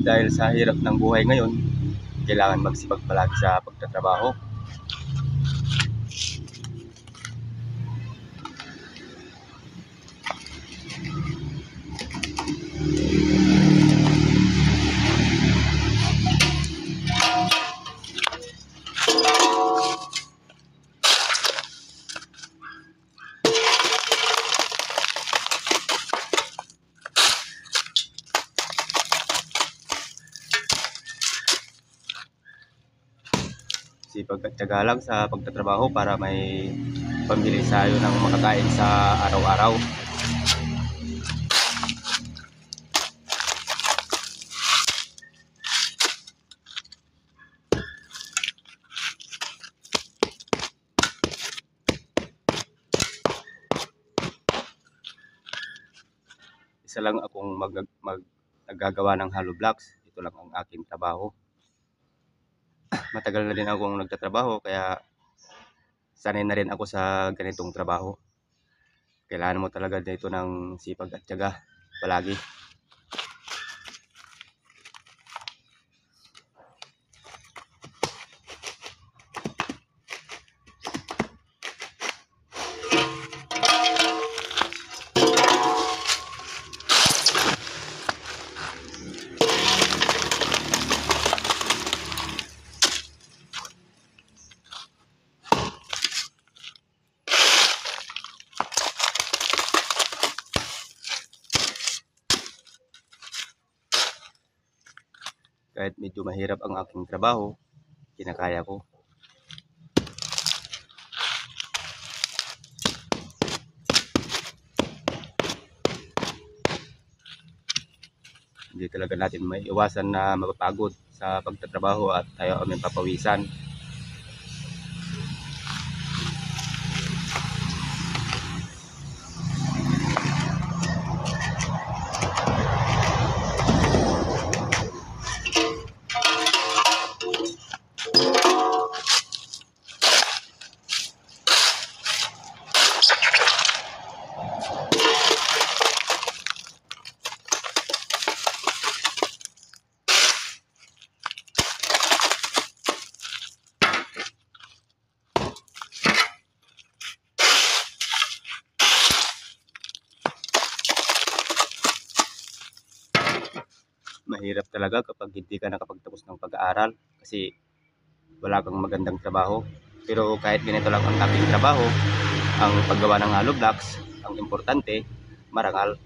dahil sa hirap ng buhay ngayon, kailangan magsipag palagi sa pagtatrabaho. Sipag at tiyaga lang sa pagtatrabaho para may pambili tayo ng makakain sa araw-araw. Isa lang akong naggagawa ng hollow blocks. Ito lang ang aking trabaho. Matagal na din akong nagtatrabaho kaya sanay na rin ako sa ganitong trabaho. Kailangan mo talaga dito ng sipag at tiyaga palagi. Kahit medyo mahirap ang aking trabaho, kinakaya ko. Hindi talaga natin may iwasan na mapapagod sa pagtatrabaho at tayo ay papawisan. Mahirap talaga kapag hindi ka nakapagtapos ng pag-aaral kasi wala kang magandang trabaho. Pero kahit ganito lang ang aking trabaho, ang paggawa ng hollow blocks, ang importante, marangal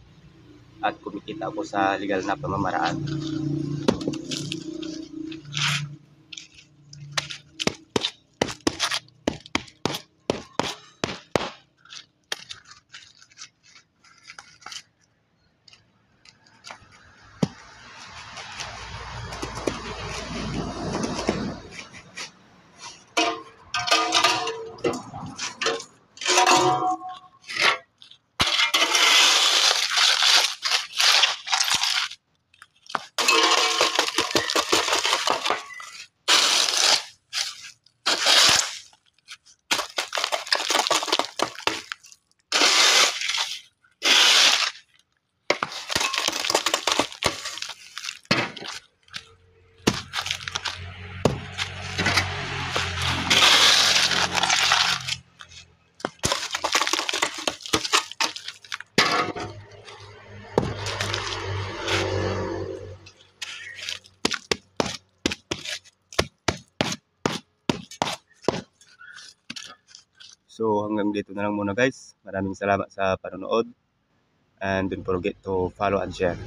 at kumikita ako sa legal na pamamaraan. So hanggang dito na lang muna guys. Maraming salamat sa panonood. And don't forget to follow and share.